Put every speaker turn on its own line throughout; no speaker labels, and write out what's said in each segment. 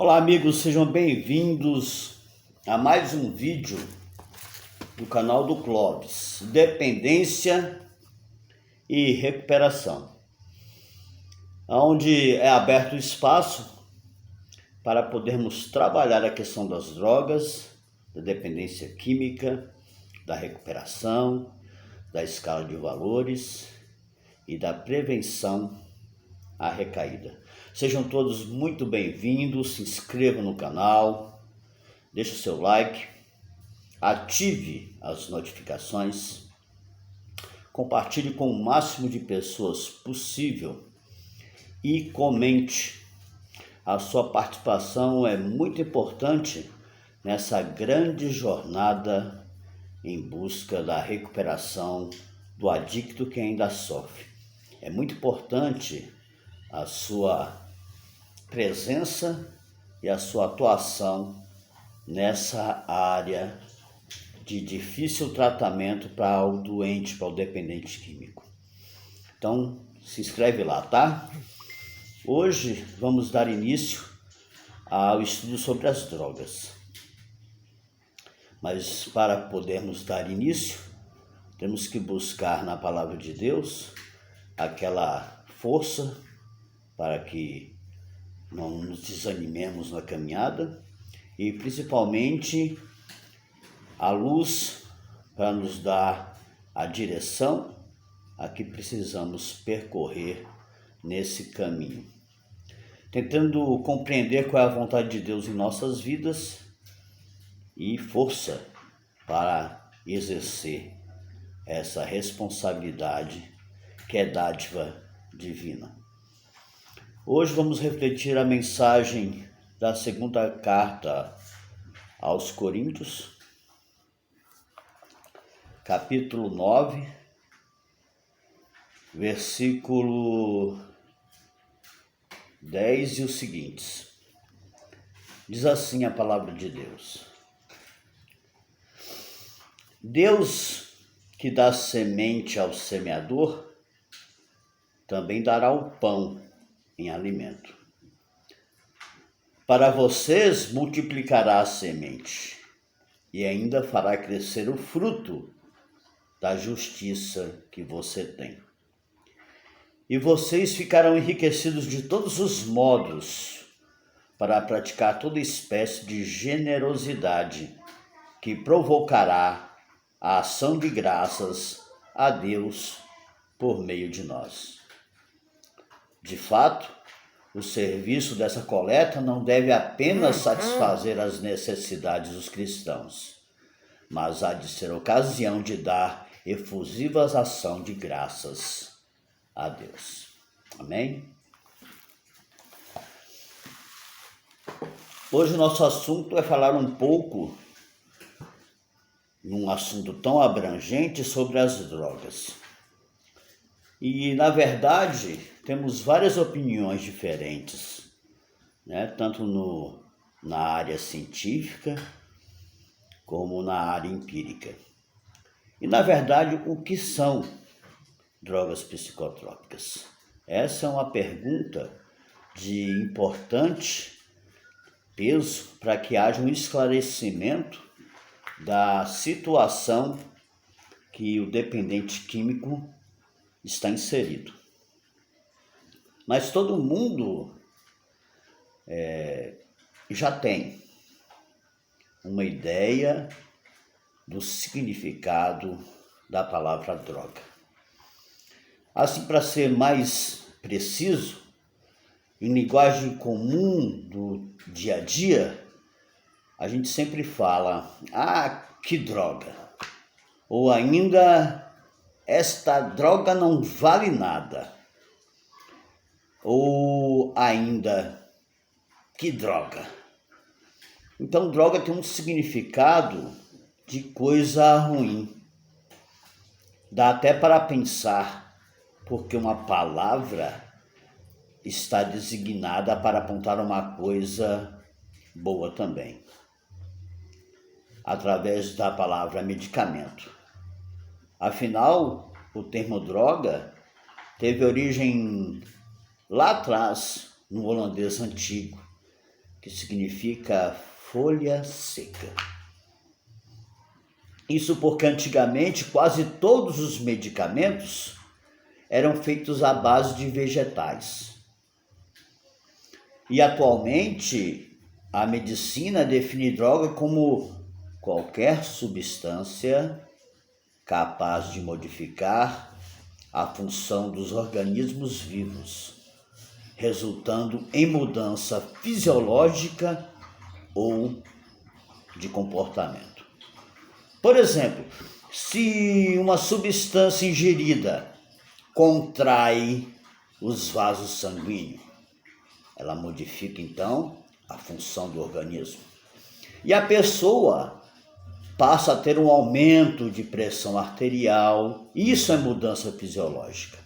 Olá amigos, sejam bem-vindos a mais um vídeo do canal do Clóvis, Dependência e Recuperação, onde é aberto espaço para podermos trabalhar a questão das drogas, da dependência química, da recuperação, da escala de valores e da prevenção à recaída. Sejam todos muito bem-vindos, se inscrevam no canal, deixe o seu like, ative as notificações, compartilhe com o máximo de pessoas possível e comente. A sua participação é muito importante nessa grande jornada em busca da recuperação do adicto que ainda sofre. É muito importante a sua presença e a sua atuação nessa área de difícil tratamento para o doente, para o dependente químico. Então, se inscreve lá, tá? Hoje vamos dar início ao estudo sobre as drogas. Mas para podermos dar início, temos que buscar na palavra de Deus aquela força para que não nos desanimemos na caminhada e principalmente a luz para nos dar a direção a que precisamos percorrer nesse caminho. Tentando compreender qual é a vontade de Deus em nossas vidas e força para exercer essa responsabilidade que é dádiva divina. Hoje vamos refletir a mensagem da segunda carta aos Coríntios, capítulo 9, versículo 10 e os seguintes. Diz assim a palavra de Deus: Deus que dá semente ao semeador, também dará o pão em alimento. Para vocês multiplicará a semente e ainda fará crescer o fruto da justiça que você tem. E vocês ficarão enriquecidos de todos os modos para praticar toda espécie de generosidade que provocará a ação de graças a Deus por meio de nós. De fato, o serviço dessa coleta não deve apenas satisfazer as necessidades dos cristãos, mas há de ser ocasião de dar efusivas ação de graças a Deus. Amém? Hoje o nosso assunto é falar um pouco, num assunto tão abrangente, sobre as drogas. E, na verdade, temos várias opiniões diferentes, né? Tanto na área científica como na área empírica. E, na verdade, o que são drogas psicotrópicas? Essa é uma pergunta de importante peso para que haja um esclarecimento da situação que o dependente químico está inserido. Mas todo mundo já tem uma ideia do significado da palavra droga. Assim, para ser mais preciso, em linguagem comum do dia a dia, a gente sempre fala: ah, que droga! Ou ainda: esta droga não vale nada. Ou ainda: que droga! Então, droga tem um significado de coisa ruim. Dá até para pensar, porque uma palavra está designada para apontar uma coisa boa também, através da palavra medicamento. Afinal, o termo droga teve origem lá atrás, no holandês antigo, que significa folha seca. Isso porque antigamente quase todos os medicamentos eram feitos à base de vegetais. E atualmente a medicina define droga como qualquer substância capaz de modificar a função dos organismos vivos, resultando em mudança fisiológica ou de comportamento. Por exemplo, se uma substância ingerida contrai os vasos sanguíneos, ela modifica então a função do organismo. E a pessoa passa a ter um aumento de pressão arterial. Isso é mudança fisiológica.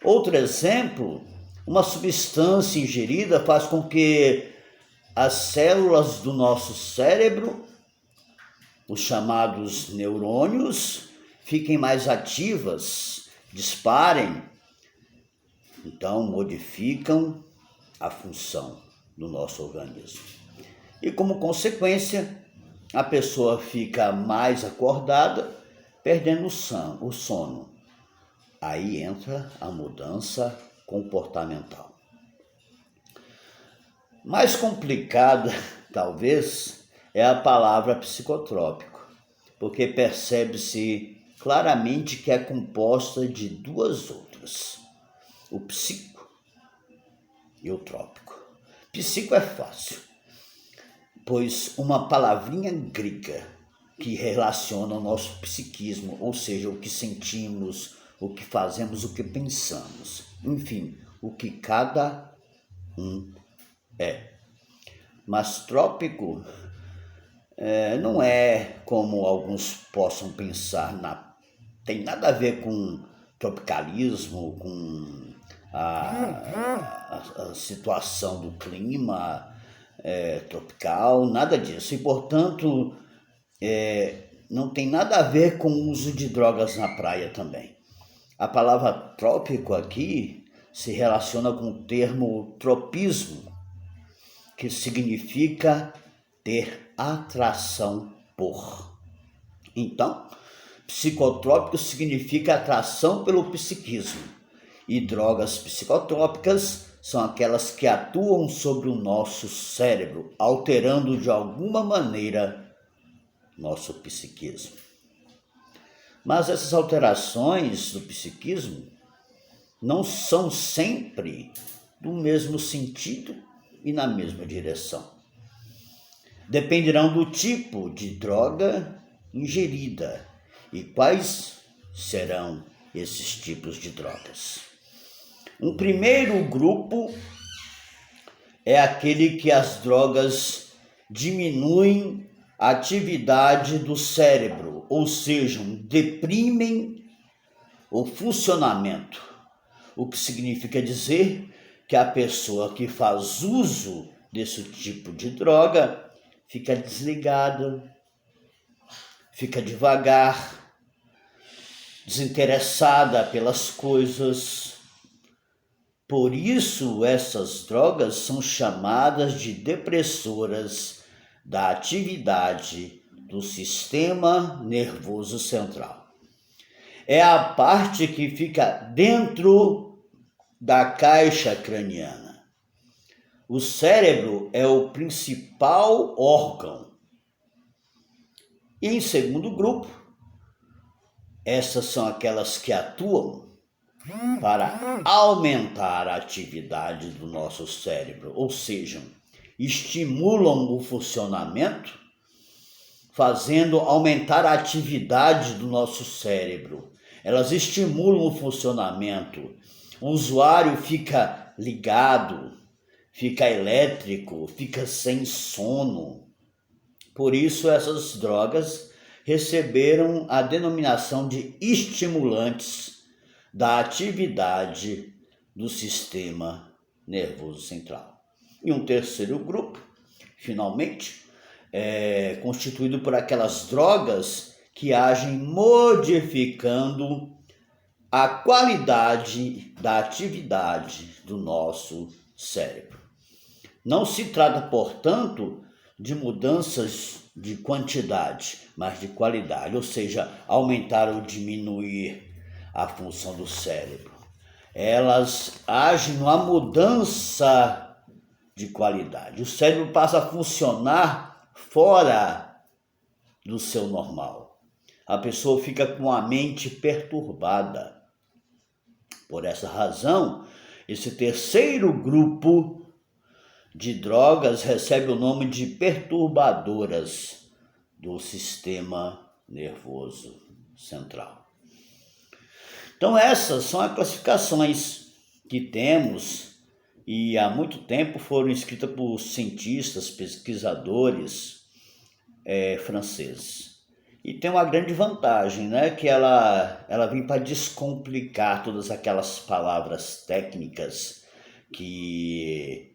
Outro exemplo, uma substância ingerida faz com que as células do nosso cérebro, os chamados neurônios, fiquem mais ativas, disparem, então modificam a função do nosso organismo. E como consequência, a pessoa fica mais acordada, perdendo o sono. Aí entra a mudança comportamental. Mais complicada, talvez, é a palavra psicotrópico, porque percebe-se claramente que é composta de duas outras, o psico e o trópico. Psico é fácil, pois uma palavrinha grega que relaciona o nosso psiquismo, ou seja, o que sentimos, o que fazemos, o que pensamos, enfim, o que cada um é. Mas trópico não é como alguns possam pensar, tem nada a ver com tropicalismo, com a situação do clima tropical, nada disso. E, portanto, não tem nada a ver com o uso de drogas na praia também. A palavra trópico aqui se relaciona com o termo tropismo, que significa ter atração por. Então, psicotrópico significa atração pelo psiquismo. E drogas psicotrópicas são aquelas que atuam sobre o nosso cérebro, alterando de alguma maneira nosso psiquismo. Mas essas alterações do psiquismo não são sempre do mesmo sentido e na mesma direção. Dependerão do tipo de droga ingerida e quais serão esses tipos de drogas. Um primeiro grupo é aquele que as drogas diminuem a atividade do cérebro, ou seja, deprimem o funcionamento, o que significa dizer que a pessoa que faz uso desse tipo de droga fica desligada, fica devagar, desinteressada pelas coisas. Por isso, essas drogas são chamadas de depressoras da atividade do sistema nervoso central. É a parte que fica dentro da caixa craniana. O cérebro é o principal órgão. E em segundo grupo, essas são aquelas que atuam para aumentar a atividade do nosso cérebro, ou seja, estimulam o funcionamento, fazendo aumentar a atividade do nosso cérebro. Elas estimulam o funcionamento. O usuário fica ligado, fica elétrico, fica sem sono. Por isso, essas drogas receberam a denominação de estimulantes da atividade do sistema nervoso central. E um terceiro grupo, finalmente, é constituído por aquelas drogas que agem modificando a qualidade da atividade do nosso cérebro. Não se trata, portanto, de mudanças de quantidade, mas de qualidade, ou seja, aumentar ou diminuir a função do cérebro. Elas agem numa mudança de qualidade. O cérebro passa a funcionar fora do seu normal. A pessoa fica com a mente perturbada. Por essa razão, esse terceiro grupo de drogas recebe o nome de perturbadoras do sistema nervoso central. Então essas são as classificações que temos e há muito tempo foram escritas por cientistas, pesquisadores franceses. E tem uma grande vantagem, né? Que ela vem para descomplicar todas aquelas palavras técnicas que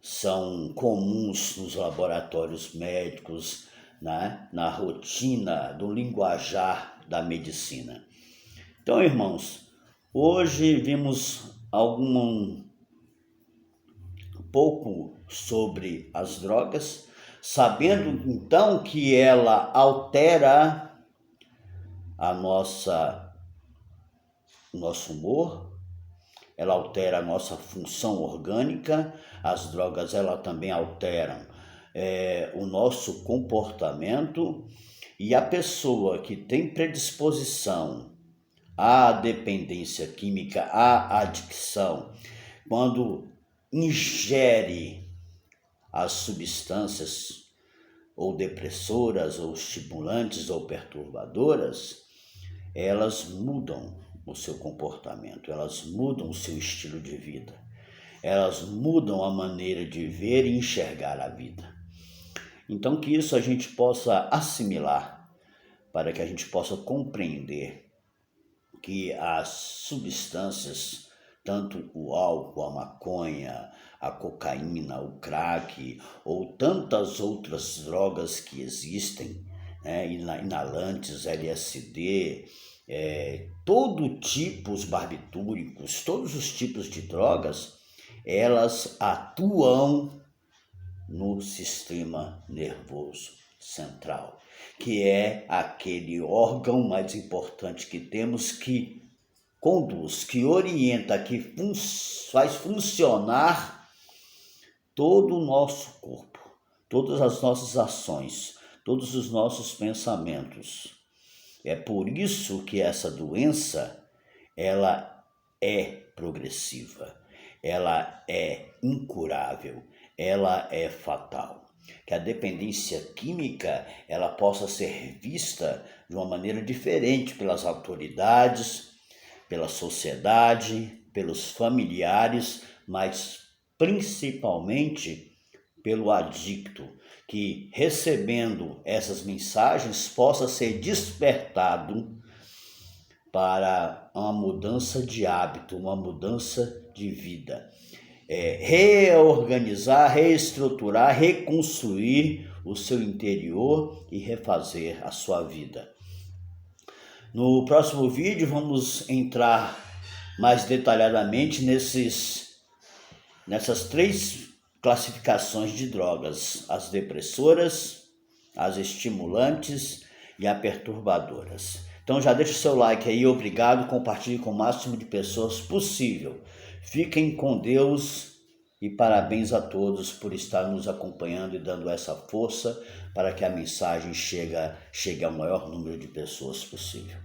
são comuns nos laboratórios médicos, né? Na rotina do linguajar da medicina. Então, irmãos, hoje vimos um pouco sobre as drogas, sabendo então que ela altera nosso humor, ela altera a nossa função orgânica, as drogas ela também alteram o nosso comportamento, e a pessoa que tem predisposição à dependência química, à adicção, quando ingere as substâncias ou depressoras, ou estimulantes, ou perturbadoras, elas mudam o seu comportamento, elas mudam o seu estilo de vida, elas mudam a maneira de ver e enxergar a vida. Então que isso a gente possa assimilar, para que a gente possa compreender que as substâncias, tanto o álcool, a maconha, a cocaína, o crack ou tantas outras drogas que existem, inalantes, LSD, todo tipo, os barbitúricos, todos os tipos de drogas, elas atuam no sistema nervoso central, que é aquele órgão mais importante que temos, que conduz, que orienta, que faz funcionar todo o nosso corpo, todas as nossas ações, todos os nossos pensamentos. É por isso que essa doença, ela é progressiva, ela é incurável, ela é fatal. Que a dependência química ela possa ser vista de uma maneira diferente pelas autoridades, pela sociedade, pelos familiares, mas principalmente pelo adicto, que recebendo essas mensagens possa ser despertado para uma mudança de hábito, uma mudança de vida. Reorganizar, reestruturar, reconstruir o seu interior e refazer a sua vida. No próximo vídeo vamos entrar mais detalhadamente nessas 3 classificações de drogas: as depressoras, as estimulantes e as perturbadoras. Então já deixa o seu like aí, obrigado, compartilhe com o máximo de pessoas possível. Fiquem com Deus e parabéns a todos por estar nos acompanhando e dando essa força para que a mensagem chegue ao maior número de pessoas possível.